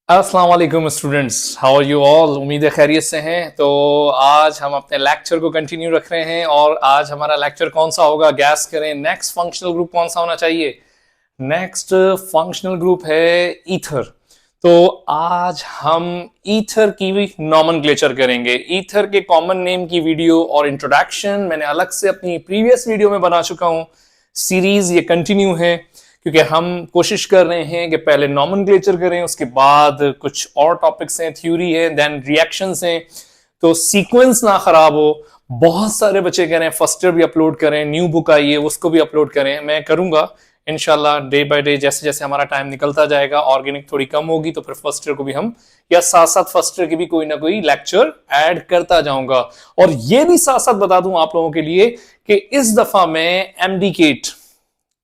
अस्सलाम वालेकुम students, how are you all. उम्मीद है खैरियत से हैं। तो आज हम अपने लेक्चर को कंटिन्यू रख रहे हैं और आज हमारा लेक्चर कौन सा होगा, गैस करें। नेक्स्ट फंक्शनल ग्रुप कौन सा होना चाहिए? नेक्स्ट फंक्शनल ग्रुप है ईथर। तो आज हम ईथर की भी नॉमेनक्लेचर करेंगे। ईथर के कॉमन नेम की वीडियो और इंट्रोडक्शन मैंने अलग से अपनी प्रीवियस वीडियो में बना चुका हूं। सीरीज ये कंटिन्यू है क्योंकि हम कोशिश कर रहे हैं कि पहले नॉमेनक्लेचर करें, उसके बाद कुछ और टॉपिक्स हैं, थ्योरी है, देन रिएक्शंस हैं, तो सीक्वेंस ना खराब हो। बहुत सारे बच्चे कह रहे हैं फर्स्ट ईयर भी अपलोड करें, न्यू बुक आई है उसको भी अपलोड करें। मैं करूंगा इनशाला डे बाय डे, जैसे जैसे हमारा टाइम निकलता जाएगा। ऑर्गेनिक थोड़ी कम होगी तो फिर फर्स्ट ईयर को भी हम या साथ साथ फर्स्ट ईयर की भी कोई ना कोई लेक्चर ऐड करता जाऊंगा। और ये भी साथ साथ बता दूं आप लोगों के लिए कि इस दफा मैं एमडीकेट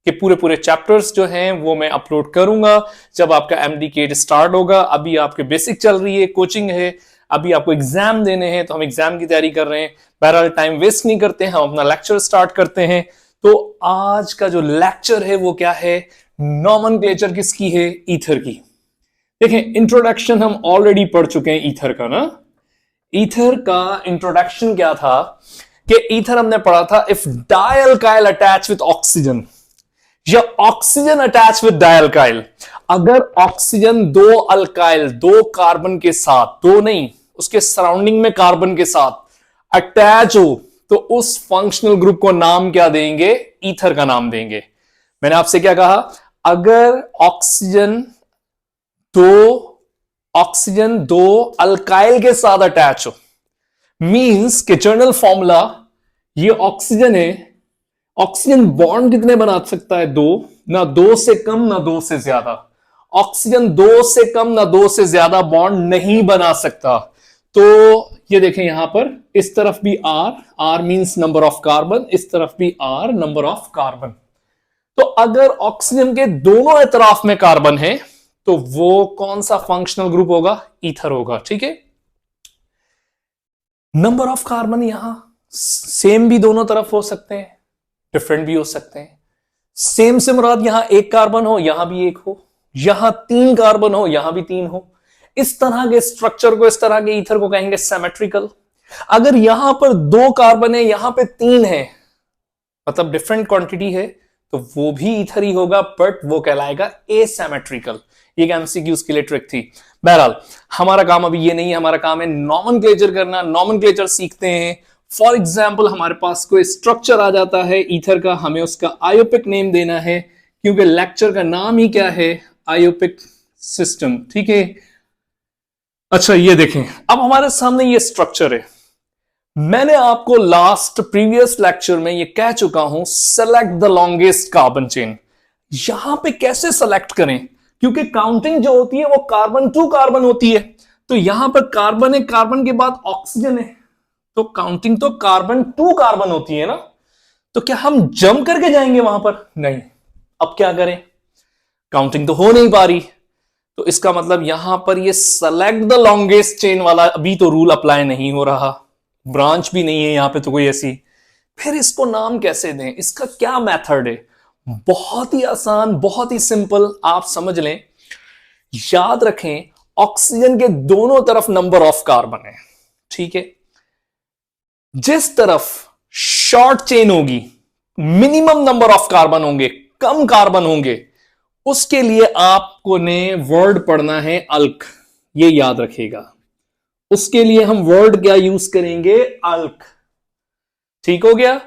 कि पूरे पूरे चैप्टर्स जो हैं वो मैं अपलोड करूंगा जब आपका एमडीकेट स्टार्ट होगा। अभी आपके बेसिक चल रही है, कोचिंग है, अभी आपको एग्जाम देने हैं तो हम एग्जाम की तैयारी कर रहे हैं। बहरहाल टाइम वेस्ट नहीं करते हैं, हम अपना लेक्चर स्टार्ट करते हैं। तो आज का जो लेक्चर है वो क्या है? नॉमेनक्लेचर किसकी है? ईथर की। देखें, इंट्रोडक्शन हम ऑलरेडी पढ़ चुके हैं ईथर का ना। ईथर का इंट्रोडक्शन क्या था कि ईथर हमने पढ़ा था इफ डायल्काइल अटैच विद ऑक्सीजन या ऑक्सीजन अटैच विद डायल्काइल। अगर ऑक्सीजन दो अल्काइल, दो कार्बन के साथ, दो नहीं उसके सराउंडिंग में कार्बन के साथ अटैच हो तो उस फंक्शनल ग्रुप को नाम क्या देंगे? ईथर का नाम देंगे। मैंने आपसे क्या कहा? अगर ऑक्सीजन दो अल्काइल के साथ अटैच हो, मींस के जर्नल फॉर्मूला ये ऑक्सीजन है। ऑक्सीजन बॉन्ड कितने बना सकता है? दो, ना दो से कम ना दो से ज्यादा। ऑक्सीजन दो से कम ना दो से ज्यादा बॉन्ड नहीं बना सकता। तो ये देखें यहां पर इस तरफ भी R, R means number of carbon, इस तरफ भी आर नंबर ऑफ कार्बन। तो अगर ऑक्सीजन के दोनों एतराफ में कार्बन है तो वो कौन सा फंक्शनल ग्रुप होगा? ईथर होगा। ठीक है, नंबर ऑफ कार्बन यहां सेम भी दोनों तरफ हो सकते हैं, डिफरेंट भी हो सकते हैं। सेम से मुराद यहां एक कार्बन हो, यहां भी एक हो, यहां तीन कार्बन हो, यहां भी तीन हो। इस तरह के स्ट्रक्चर को, इस तरह के ईथर को कहेंगे सिमेट्रिकल। अगर यहां पर दो कार्बन है, यहां पे तीन है, मतलब डिफरेंट क्वांटिटी है, तो वो भी ईथर ही होगा, बट वो कहलाएगा एसिमेट्रिकल। ये एक एमसीक्यूज के लिए ट्रिक थी। बहरहाल हमारा काम अभी ये नहीं है, हमारा काम है नॉमेनक्लेचर करना। नॉमेनक्लेचर सीखते हैं। फॉर एग्जाम्पल हमारे पास कोई स्ट्रक्चर आ जाता है ईथर का, हमें उसका आयोपिक नेम देना है, क्योंकि लेक्चर का नाम ही क्या है? आयोपिक सिस्टम। ठीक है, अच्छा ये देखें, अब हमारे सामने ये स्ट्रक्चर है। मैंने आपको लास्ट प्रीवियस लेक्चर में ये कह चुका हूं, select the longest carbon chain. यहां पे कैसे सेलेक्ट करें? क्योंकि काउंटिंग जो होती है वो कार्बन टू कार्बन होती है। तो यहां पर कार्बन है, कार्बन के बाद ऑक्सीजन है, तो काउंटिंग तो कार्बन टू कार्बन होती है ना। तो क्या हम जंप करके जाएंगे वहां पर? नहीं। अब क्या करें? काउंटिंग तो हो नहीं पा रही, तो इसका मतलब यहां पर ये सेलेक्ट द लॉन्गेस्ट चेन वाला अभी तो रूल अप्लाई नहीं हो रहा। ब्रांच भी नहीं है यहां पे तो कोई ऐसी। फिर इसको नाम कैसे दें? इसका क्या मेथड है? बहुत ही आसान, बहुत ही सिंपल, आप समझ लें। याद रखें, ऑक्सीजन के दोनों तरफ नंबर ऑफ कार्बन है। ठीक है, जिस तरफ शॉर्ट चेन होगी, मिनिमम नंबर ऑफ कार्बन होंगे, कम कार्बन होंगे, उसके लिए आपको ने वर्ड पढ़ना है अल्क। ये याद रखिएगा, उसके लिए हम वर्ड क्या यूज करेंगे? अल्क। ठीक हो गया।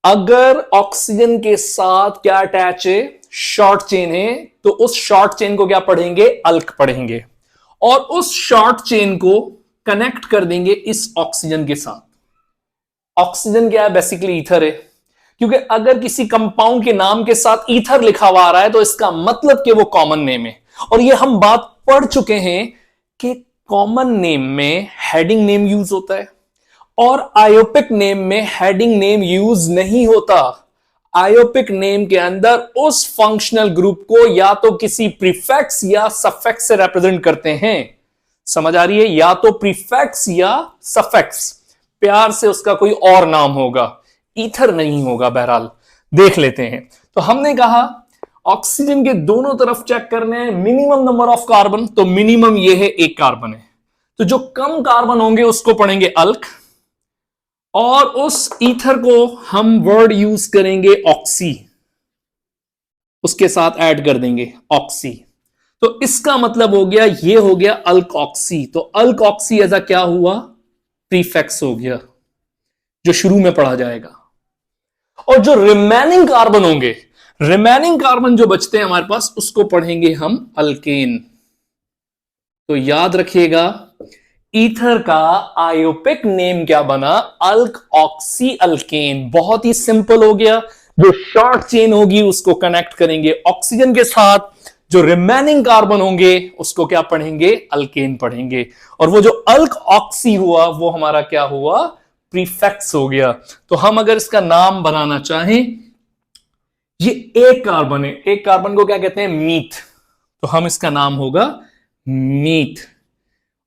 अगर ऑक्सीजन के साथ क्या अटैच है? शॉर्ट चेन है, तो उस शॉर्ट चेन को क्या पढ़ेंगे? अल्क पढ़ेंगे। और उस शॉर्ट चेन को कनेक्ट कर देंगे इस ऑक्सीजन के साथ। ऑक्सीजन क्या है? बेसिकली ईथर है, क्योंकि अगर किसी कंपाउंड के नाम के साथ ईथर लिखा हुआ आ रहा है तो इसका मतलब कि वो कॉमन नेम है। और ये हम बात पढ़ चुके हैं कि कॉमन नेम में हेडिंग नेम यूज होता है और आयोपिक नेम में हेडिंग नेम यूज नहीं होता। आयोपिक नेम के अंदर उस फंक्शनल ग्रुप को या तो किसी प्रीफिक्स या सफिक्स से रिप्रेजेंट करते हैं। समझ आ रही है? या तो प्रीफिक्स या सफिक्स, प्यार से उसका कोई और नाम होगा, ईथर नहीं होगा। बहरहाल देख लेते हैं। तो हमने कहा ऑक्सीजन के दोनों तरफ चेक करने हैं मिनिमम नंबर ऑफ कार्बन, तो मिनिमम ये है 1 कार्बन है, तो जो कम कार्बन होंगे उसको पढ़ेंगे अल्क, और उस ईथर को हम वर्ड यूज करेंगे ऑक्सी, उसके साथ ऐड कर देंगे ऑक्सी। तो इसका मतलब हो गया, ये हो गया अल्क ऑक्सी। तो अल्क ऑक्सी ऐसा क्या हुआ, प्रीफिक्स हो गया जो शुरू में पढ़ा जाएगा। और जो रिमेनिंग कार्बन होंगे, रिमेनिंग कार्बन जो बचते हैं हमारे पास, उसको पढ़ेंगे हम अल्केन। तो याद रखिएगा ईथर का आयोपिक नेम क्या बना, अल्क ऑक्सी अल्केन। बहुत ही सिंपल हो गया। जो शॉर्ट चेन होगी उसको कनेक्ट करेंगे ऑक्सीजन के साथ, जो रिमेनिंग कार्बन होंगे उसको क्या पढ़ेंगे, अल्केन पढ़ेंगे। और वो जो अल्क ऑक्सी हुआ वो हमारा क्या हुआ, प्रीफिक्स हो गया। तो हम अगर इसका नाम बनाना चाहें, ये एक कार्बन है, एक कार्बन को क्या कहते हैं, मीथ, तो हम इसका नाम होगा मीथ।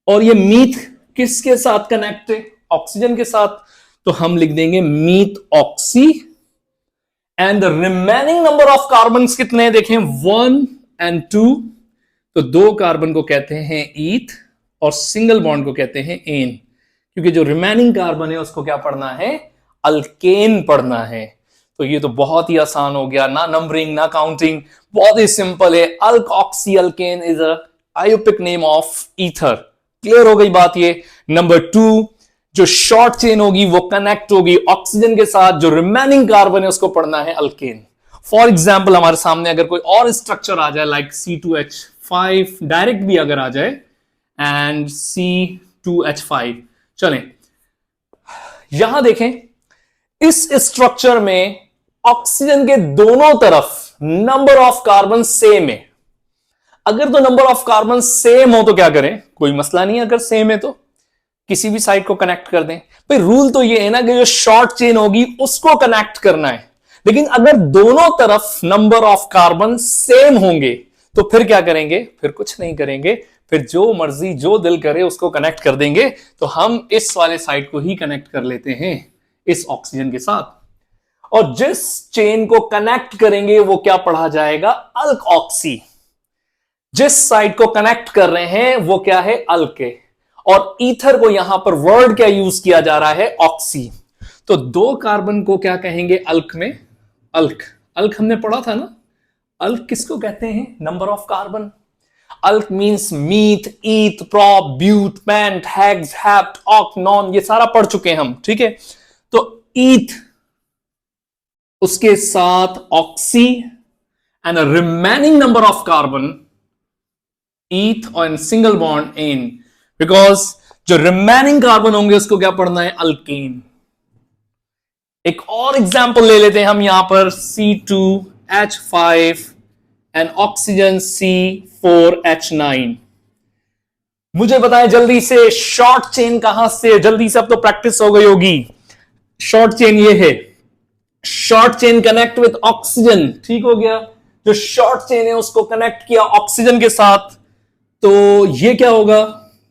और ये मीथ किसके साथ कनेक्ट है, ऑक्सीजन के साथ, तो हम लिख देंगे myth oxy. And the remaining number of carbon कितने हैं, देखें 1 और 2, तो 2 कार्बन को कहते हैं ईथ और सिंगल बॉन्ड को कहते हैं एन, क्योंकि जो रिमेनिंग कार्बन है उसको क्या पढ़ना है, अल्केन पढ़ना है। तो ये तो बहुत ही आसान हो गया, ना नंबरिंग ना काउंटिंग, बहुत ही सिंपल है। Alk oxy alkane is a IUPAC name of ether. Clear हो गई बात ये। नंबर 2, जो शॉर्ट चेन होगी वो कनेक्ट होगी ऑक्सीजन के साथ, जो रिमेनिंग कार्बन है उसको पढ़ना है अल्केन। फॉर एग्जाम्पल हमारे सामने अगर कोई और स्ट्रक्चर आ जाए लाइक C2H5, डायरेक्ट भी अगर आ जाए, एंड C2H5, चलें यहां देखें, इस स्ट्रक्चर में ऑक्सीजन के दोनों तरफ नंबर ऑफ कार्बन सेम है। अगर तो नंबर ऑफ कार्बन सेम हो तो क्या करें, कोई मसला नहीं, अगर सेम है तो किसी भी साइड को कनेक्ट कर दें। भाई रूल तो ये है ना कि जो शॉर्ट चेन होगी उसको कनेक्ट करना है। लेकिन अगर दोनों तरफ नंबर ऑफ कार्बन सेम होंगे तो फिर क्या करेंगे, फिर कुछ नहीं करेंगे, फिर जो मर्जी जो दिल करे उसको कनेक्ट कर देंगे। तो हम इस वाले साइड को ही कनेक्ट कर लेते हैं इस ऑक्सीजन के साथ, और जिस चेन को कनेक्ट करेंगे वो क्या पढ़ा जाएगा, अल्क ऑक्सी। जिस साइड को कनेक्ट कर रहे हैं वो क्या है, अल्के। और ईथर को यहां पर वर्ड क्या यूज किया जा रहा है, ऑक्सी। तो 2 कार्बन को क्या कहेंगे अल्क में, अल्क। अल्क हमने पढ़ा था ना, अल्क किसको कहते हैं, number of carbon. Alk means meth, eth, prop, but, pent, hex, hept, oct, non, ये सारा पढ़ चुके हैं हम, ठीक है। तो ईथ उसके साथ oxy and remaining number of carbon eth और सिंगल बॉन्ड एन, बिकॉज जो रिमेनिंग कार्बन होंगे उसको क्या पढ़ना है, अल्केन। एक और एग्जांपल ले लेते हैं हम यहां पर, C2H5 एंड ऑक्सीजन C4H9। मुझे बताएं जल्दी से, शॉर्ट चेन कहां से, जल्दी से, अब तो प्रैक्टिस हो गई होगी। शॉर्ट चेन ये है, short chain connect with oxygen, ठीक हो गया। जो शॉर्ट चेन है उसको कनेक्ट किया ऑक्सीजन के साथ, तो ये क्या होगा,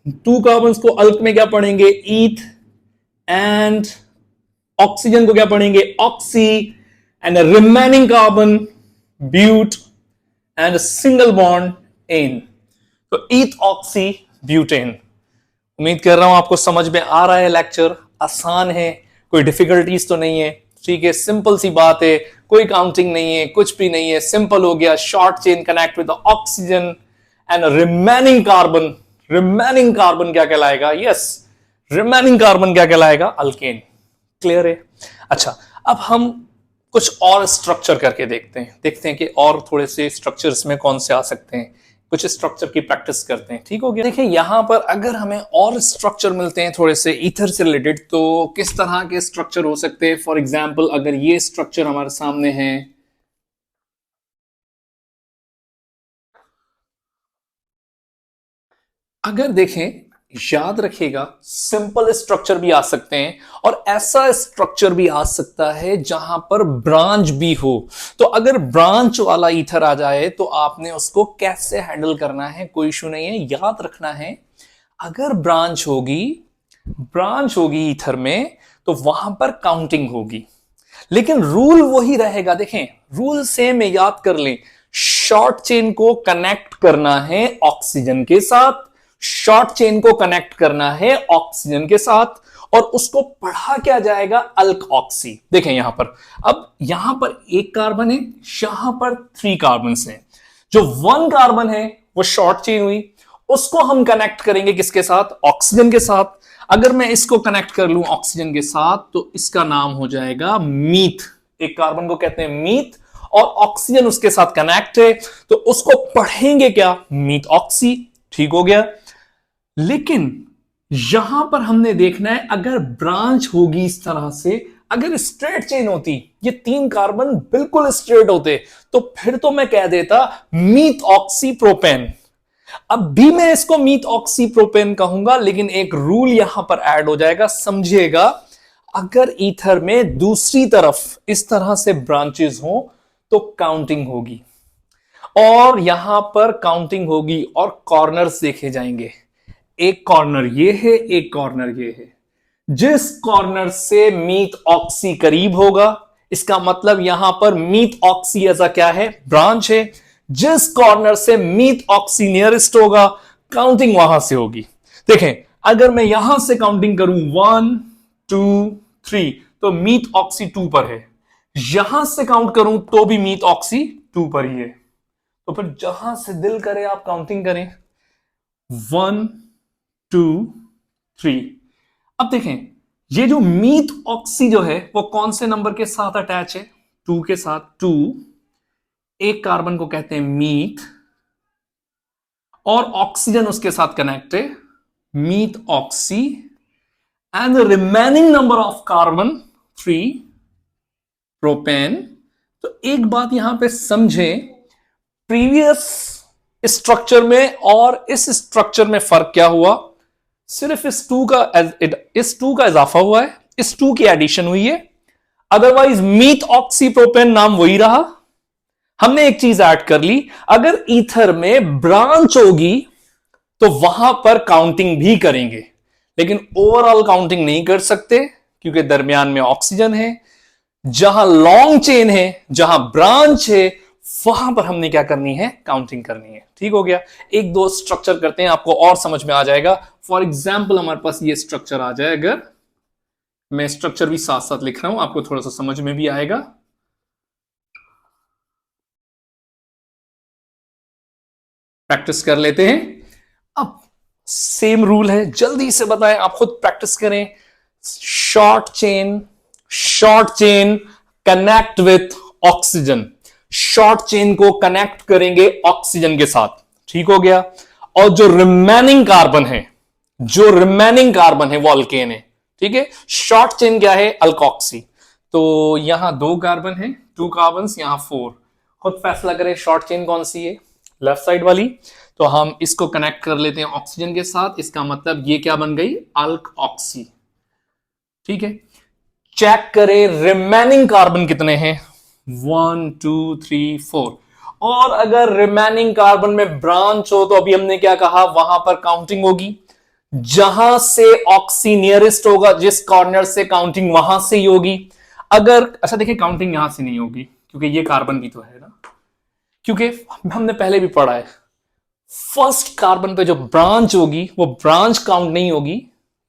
2 कार्बन को अल्क में क्या पढ़ेंगे, ईथ, एंड ऑक्सीजन को क्या पढ़ेंगे, oxy, and remaining carbon but and single bond N. तो ईथ ऑक्सी ब्यूटेन। उम्मीद कर रहा हूं आपको समझ में आ रहा है लेक्चर, आसान है, कोई डिफिकल्टीज तो नहीं है, ठीक है, सिंपल सी बात है, कोई काउंटिंग नहीं है, कुछ भी नहीं है, सिंपल हो गया। Short chain connect with oxygen and remaining carbon, remaining carbon क्या कहलाएगा, यस, रिमेनिंग कार्बन क्या कहलाएगा, अल्केन। क्लियर है। अच्छा, अब हम कुछ और स्ट्रक्चर करके देखते हैं कि और थोड़े से स्ट्रक्चर्स में कौन से आ सकते हैं, कुछ स्ट्रक्चर की प्रैक्टिस करते हैं, ठीक हो गया। देखिए यहां पर अगर हमें और स्ट्रक्चर मिलते हैं थोड़े से ईथर से रिलेटेड, तो किस तरह के स्ट्रक्चर हो सकते हैं। फॉर एग्जांपल अगर ये स्ट्रक्चर हमारे सामने है, अगर देखें, याद रखिएगा सिंपल स्ट्रक्चर भी आ सकते हैं और ऐसा स्ट्रक्चर भी आ सकता है जहां पर ब्रांच भी हो। तो अगर ब्रांच वाला ईथर आ जाए तो आपने उसको कैसे हैंडल करना है, कोई इशू नहीं है। याद रखना है अगर ब्रांच होगी ईथर में तो वहां पर काउंटिंग होगी, लेकिन रूल वही रहेगा। देखें रूल सेम है, याद कर लें, शॉर्ट चेन को कनेक्ट करना है ऑक्सीजन के साथ, शॉर्ट चेन को कनेक्ट करना है ऑक्सीजन के साथ, और उसको पढ़ा क्या जाएगा, अल्क ऑक्सी। देखें यहां पर, अब यहां पर एक कार्बन है, यहां पर 3 कार्बन हैं। जो 1 कार्बन है वो शॉर्ट चेन हुई, उसको हम कनेक्ट करेंगे किसके साथ, ऑक्सीजन के साथ। अगर मैं इसको कनेक्ट कर लूं ऑक्सीजन के साथ तो इसका नाम हो जाएगा मीथ। एक कार्बन को कहते हैं मीथ और ऑक्सीजन उसके साथ कनेक्ट है, तो उसको पढ़ेंगे क्या, मीथ ऑक्सी। ठीक हो गया। लेकिन यहां पर हमने देखना है, अगर ब्रांच होगी इस तरह से, अगर स्ट्रेट चेन होती, ये 3 कार्बन बिल्कुल स्ट्रेट होते, तो फिर तो मैं कह देता मीथ ऑक्सी प्रोपेन। अब भी मैं इसको मीथ ऑक्सी प्रोपेन कहूंगा, लेकिन एक रूल यहां पर ऐड हो जाएगा, समझिएगा। अगर ईथर में दूसरी तरफ इस तरह से ब्रांचेस हो तो काउंटिंग होगी, और यहां पर काउंटिंग होगी और कॉर्नर्स देखे जाएंगे। एक कॉर्नर ये है, एक कॉर्नर ये है। जिस कॉर्नर से मीथ ऑक्सी करीब होगा, इसका मतलब यहां पर मीथ ऑक्सी ऐसा क्या है, ब्रांच है। जिस कॉर्नर से मीथ ऑक्सी नियरेस्ट होगा, काउंटिंग वहां से होगी। देखें, अगर मैं यहां से काउंटिंग करूं 1 2 3, तो मीथ ऑक्सी 2 पर है। यहां से काउंट करूं तो भी मीथ ऑक्सी 2 पर ही है। तो फिर जहां से दिल करे आप काउंटिंग करें, 1 2 3। अब देखें, ये जो मीथ ऑक्सी जो है वो कौन से नंबर के साथ अटैच है, 2 के साथ। 2, एक कार्बन को कहते हैं मीथ और ऑक्सीजन उसके साथ कनेक्ट है, myth oxy, and the remaining number of carbon 3 propane. तो एक बात यहां पे समझे, प्रीवियस स्ट्रक्चर में और इस स्ट्रक्चर में फर्क क्या हुआ, सिर्फ इस 2 का इजाफा हुआ है, इस 2 की एडिशन हुई है। अदरवाइज मीथ ऑक्सी प्रोपेन नाम वही रहा। हमने एक चीज ऐड कर ली, अगर ईथर में ब्रांच होगी तो वहां पर काउंटिंग भी करेंगे, लेकिन ओवरऑल काउंटिंग नहीं कर सकते क्योंकि दरमियान में ऑक्सीजन है। जहां लॉन्ग चेन है, जहां ब्रांच है, वहां पर हमने क्या करनी है, काउंटिंग करनी है। ठीक हो गया। एक दो स्ट्रक्चर करते हैं, आपको और समझ में आ जाएगा। फॉर एग्जाम्पल हमारे पास ये स्ट्रक्चर आ जाए, अगर मैं स्ट्रक्चर भी साथ साथ लिख रहा हूं, आपको थोड़ा सा समझ में भी आएगा। प्रैक्टिस कर लेते हैं। अब सेम रूल है, जल्दी से बताएं, आप खुद प्रैक्टिस करें। Short chain connect with oxygen, short chain को कनेक्ट करेंगे ऑक्सीजन के साथ। ठीक हो गया। और जो रिमेनिंग कार्बन है वो अल्केन है। ठीक है। शॉर्ट चेन क्या है, अल्कोक्सी। तो यहां 2 कार्बन है, 2 कार्बन, यहां 4। खुद फैसला करें शॉर्ट चेन कौन सी है, लेफ्ट साइड वाली। तो हम इसको कनेक्ट कर लेते हैं ऑक्सीजन के साथ, इसका मतलब ये क्या बन गई, अल्क ऑक्सी। ठीक है। चेक करें रिमेनिंग कार्बन कितने हैं, 1 2 3 4। और अगर रिमेनिंग कार्बन में ब्रांच हो तो अभी हमने क्या कहा, वहां पर काउंटिंग होगी। जहां से ऑक्सी नियरेस्ट होगा, जिस कॉर्नर से, काउंटिंग वहां से ही होगी। अगर अच्छा देखिए, काउंटिंग यहां से नहीं होगी क्योंकि ये कार्बन भी तो है ना, क्योंकि हमने पहले भी पढ़ा है, फर्स्ट कार्बन पे जो ब्रांच होगी वो ब्रांच काउंट नहीं होगी,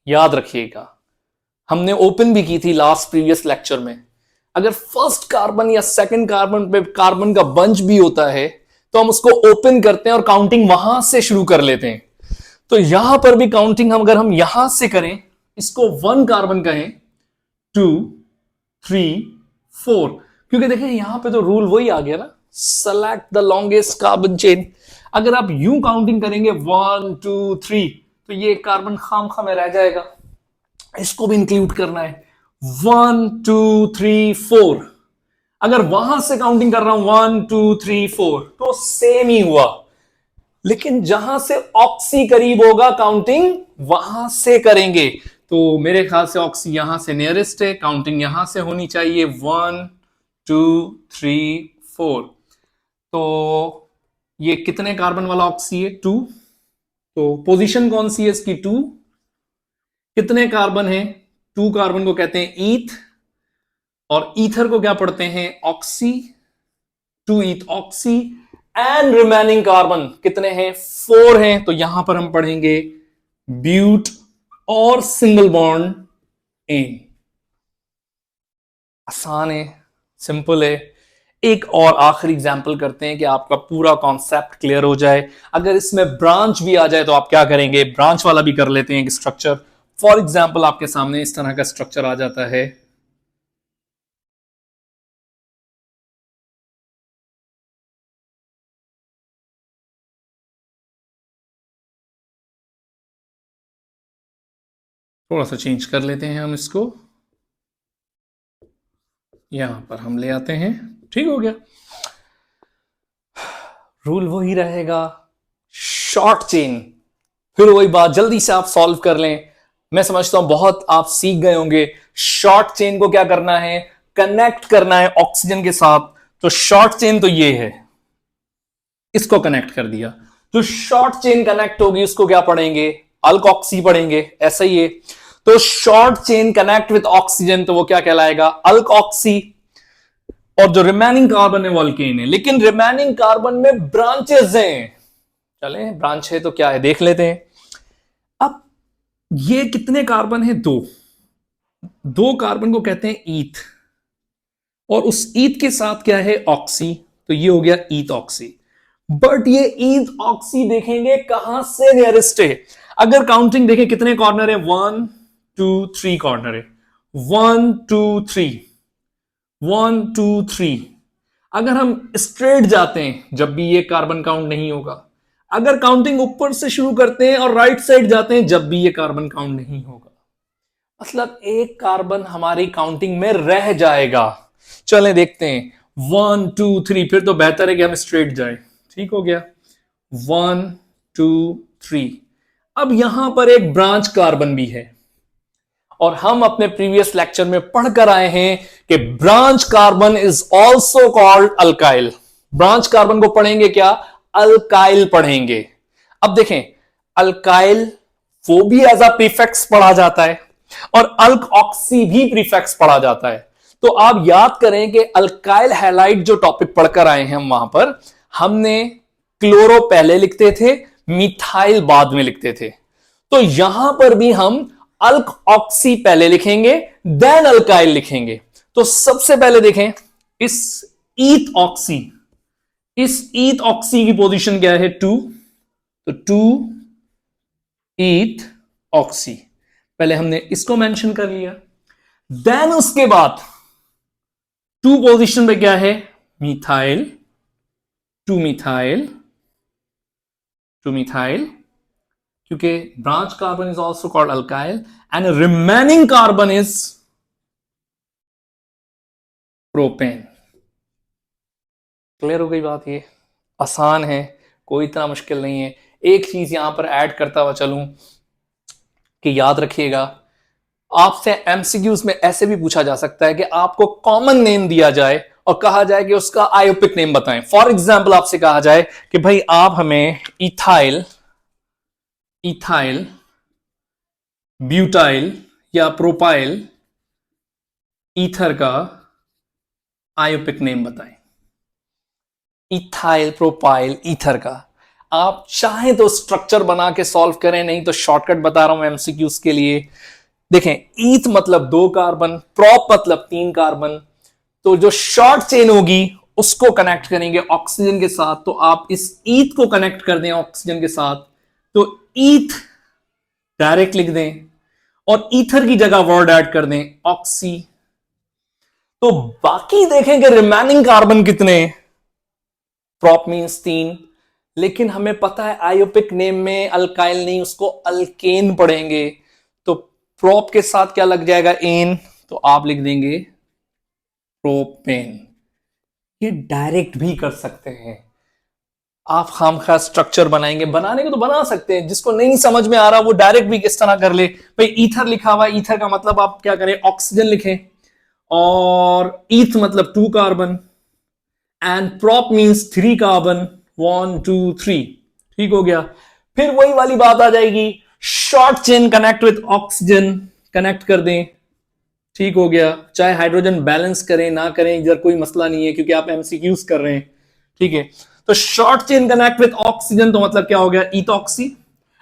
याद रखिएगा। हमने ओपन भी की थी लास्ट प्रीवियस लेक्चर में। अगर फर्स्ट कार्बन या सेकंड कार्बन पे कार्बन का बंच भी होता है तो हम उसको ओपन करते हैं और काउंटिंग वहां से शुरू कर लेते हैं। तो यहां पर भी काउंटिंग अगर हम यहां से करें, इसको 1 कार्बन कहें, 2 3 4, क्योंकि देखिए यहां पे तो रूल वही आ गया ना, select the longest carbon chain. अगर आप यूं काउंटिंग करेंगे 1 2 3, तो ये कार्बन खाम खा में रह जाएगा, इसको भी इंक्लूड करना है। 1 2 3 4, अगर वहां से काउंटिंग कर रहा हूं 1 2 3 4, तो सेम ही हुआ। लेकिन जहां से ऑक्सी करीब होगा, काउंटिंग वहां से करेंगे। तो मेरे ख्याल से ऑक्सी यहां से नियरेस्ट है, काउंटिंग यहां से होनी चाहिए, 1 2 3 4। तो ये कितने कार्बन वाला ऑक्सी है, 2। तो पोजीशन कौन सी है इसकी, 2। कितने कार्बन है, 2 कार्बन को कहते हैं ईथ, और ईथर को क्या पढ़ते हैं, oxy. 2 eth oxy, and remaining carbon कितने हैं? 4 हैं। तो यहां पर हम पढ़ेंगे ब्यूट और सिंगल बॉन्ड एन। आसान है, सिंपल है। एक और आखिरी एग्जांपल करते हैं कि आपका पूरा कॉन्सेप्ट क्लियर हो जाए। अगर इसमें ब्रांच भी आ जाए तो आप क्या करेंगे? ब्रांच वाला भी कर लेते हैं एक स्ट्रक्चर। फॉर एग्जांपल आपके सामने इस तरह का स्ट्रक्चर आ जाता है। थोड़ा सा चेंज कर लेते हैं हम इसको, यहां पर हम ले आते हैं। ठीक हो गया। रूल वही रहेगा, शॉर्ट चेन। फिर वही बात, जल्दी से आप सॉल्व कर लें। मैं समझता हूं बहुत आप सीख गए होंगे। शॉर्ट चेन को क्या करना है? कनेक्ट करना है ऑक्सीजन के साथ। तो शॉर्ट चेन तो ये है, इसको कनेक्ट कर दिया। तो शॉर्ट चेन कनेक्ट होगी, उसको क्या पढ़ेंगे? अल्कॉक्सी पढ़ेंगे। ऐसा ही है। तो short chain connect with oxygen, तो वो क्या कहलाएगा? अल्कॉक्सी। और जो रिमेनिंग कार्बन है वो अल्केन है। लेकिन रिमेनिंग कार्बन में ब्रांचेस हैं। चले, ब्रांच है तो क्या है देख लेते हैं। अब ये कितने कार्बन है? 2। 2 कार्बन को कहते हैं ईथ, और उस ईथ के साथ क्या है? ऑक्सी। तो ये हो गया ईथ ऑक्सी। बट ये ईथ ऑक्सी देखेंगे कहां से नियरेस्ट है। अगर काउंटिंग देखें कितने कॉर्नर है? 1 2 3 कॉर्नर है। 1 2 3, 1 2 3। अगर हम स्ट्रेट जाते हैं जब भी ये कार्बन काउंट नहीं होगा। अगर काउंटिंग ऊपर से शुरू करते हैं और राइट साइड जाते हैं जब भी ये कार्बन काउंट नहीं होगा। मतलब एक कार्बन हमारी काउंटिंग में रह जाएगा। चलें देखते हैं। 1 2 3, फिर तो बेहतर है कि हम स्ट्रेट जाए। ठीक हो गया। 1 2 3। अब यहां पर एक ब्रांच कार्बन भी है, और हम अपने प्रीवियस लेक्चर में पढ़कर आए हैं कि branch carbon is also called alkyl. Branch carbon को पढ़ेंगे क्या? अल्काइल पढ़ेंगे। अब देखें, अल्काइल वो भी एज अ प्रीफिक्स पढ़ा जाता है, और अल्क ऑक्सी भी प्रीफिक्स पढ़ा जाता है। तो आप याद करें कि अल्काइल हैलाइड जो टॉपिक पढ़कर आए हैं हम, वहां पर हमने क्लोरो पहले लिखते थे, मिथाइल बाद में लिखते थे। तो यहां पर भी हम अल्क ऑक्सी पहले लिखेंगे, देन अल्काइल लिखेंगे। तो सबसे पहले देखें, इस ईथ ऑक्सी, इस ईथ ऑक्सी की पोजीशन क्या है? 2। तो 2 ईथ ऑक्सी, पहले हमने इसको मेंशन कर लिया। देन उसके बाद 2 पोजीशन पे क्या है? मिथाइल, 2 मिथाइल, 2 मिथाइल, क्योंकि branch carbon is also called alkyl, and remaining carbon is propane. Clear हो गई बात? ये आसान है, कोई इतना मुश्किल नहीं है। एक चीज यहां पर ऐड करता हुआ चलूं कि याद रखिएगा, आपसे एमसीक्यूज में ऐसे भी पूछा जा सकता है कि आपको कॉमन नेम दिया जाए और कहा जाए कि उसका आयोपिक नेम बताएं। फॉर एग्जाम्पल आपसे कहा जाए कि भाई आप हमें इथाइल, इथाइल, ब्यूटाइल या प्रोपाइल ईथर का आयोपिक नेम बताएं। इथाइल प्रोपाइल ईथर का। आप चाहें तो स्ट्रक्चर बना के सॉल्व करें, नहीं तो शॉर्टकट बता रहा हूं एमसीक्यूज के लिए। देखें, ईथ मतलब 2 कार्बन, प्रोप मतलब 3 कार्बन। तो जो शॉर्ट चेन होगी उसको कनेक्ट करेंगे ऑक्सीजन के साथ। तो आप इस ईथ को कनेक्ट कर दें ऑक्सीजन के साथ, तो ईथ डायरेक्ट लिख दें, और ईथर की जगह वर्ड ऐड कर दें ऑक्सी। तो बाकी देखेंगे रिमेनिंग कार्बन कितने? प्रोप मींस 3, लेकिन हमें पता है आयोपिक नेम में अल्काइल नहीं, उसको अल्केन पढ़ेंगे। तो प्रोप के साथ क्या लग जाएगा? एन। तो आप लिख देंगे प्रोपेन। ये डायरेक्ट भी कर सकते हैं। आप खामखा स्ट्रक्चर बनाएंगे, बनाने को तो बना सकते हैं, जिसको नहीं समझ में आ रहा वो डायरेक्ट भी किस तरह कर ले। भाई ईथर लिखा हुआ, ईथर का मतलब आप क्या करें? ऑक्सीजन लिखें, और ईथ मतलब 2 carbon, and prop means 3 carbon, 1 2 3। ठीक हो गया। फिर वही वाली बात आ जाएगी, short chain connect with oxygen, connect कर दें। ठीक हो गया। चाहे हाइड्रोजन बैलेंस करें ना करें, इधर कोई मसला नहीं है, क्योंकि आप एमसीक्यूज कर रहे हैं। ठीक है। तो short chain connect with oxygen, तो मतलब क्या हो गया, इथॉक्सी,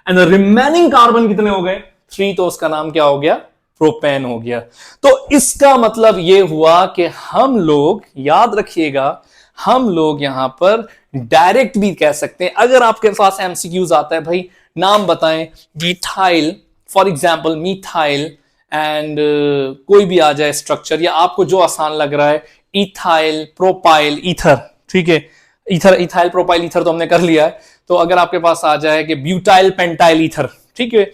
एंड रिमेनिंग कार्बन कितने हो गए, 3, तो उसका नाम क्या हो गया, प्रोपेन हो गया। तो इसका मतलब यह हुआ कि हम लोग, याद रखिएगा, हम लोग यहां पर डायरेक्ट भी कह सकते हैं। अगर आपके पास एमसीक्यूज आता है, भाई नाम बताएं, methyl, for example methyl, and कोई भी आ जाए स्ट्रक्चर, या आपको जो आसान लग रहा है, इथाइल प्रोपाइल ईथर, ठीक है, ईथर, इथाइल प्रोपाइल ईथर तो हमने कर लिया है। तो अगर आपके पास आ जाए कि ब्यूटाइल पेंटाइल ईथर, ठीक है,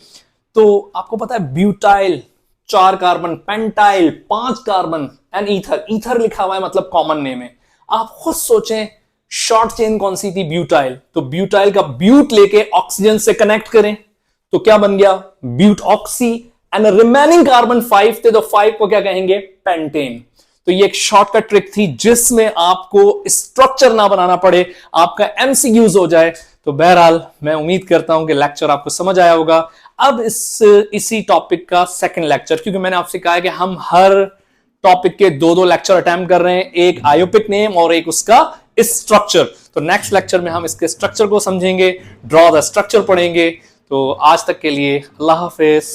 तो आपको पता है butyl 4 carbon, pentyl 5 carbon, and ether, ether लिखा हुआ है मतलब कॉमन नेम है। आप खुद सोचें शॉर्ट चेन कौन सी थी, ब्यूटाइल, तो ब्यूटाइल का ब्यूट लेके ऑक्सीजन से कनेक्ट करें तो क्या बन गया, but oxy, and remaining carbon 5 थे, तो 5 को क्या कहेंगे, पेंटेन। तो ये एक शॉर्टकट ट्रिक थी जिसमें आपको स्ट्रक्चर ना बनाना पड़े, आपका एमसीक्यूज हो जाए। तो बहरहाल मैं उम्मीद करता हूं कि लेक्चर आपको समझ आया होगा। अब इसी टॉपिक का सेकंड लेक्चर, क्योंकि मैंने आपसे कहा है कि हम हर टॉपिक के 2-2 लेक्चर अटेम्प्ट कर रहे हैं, एक आयोपिक नेम और एक उसका स्ट्रक्चर। तो नेक्स्ट लेक्चर में हम इसके स्ट्रक्चर को समझेंगे, ड्रॉ द स्ट्रक्चर पढ़ेंगे। तो आज तक के लिए अल्लाह हाफिज।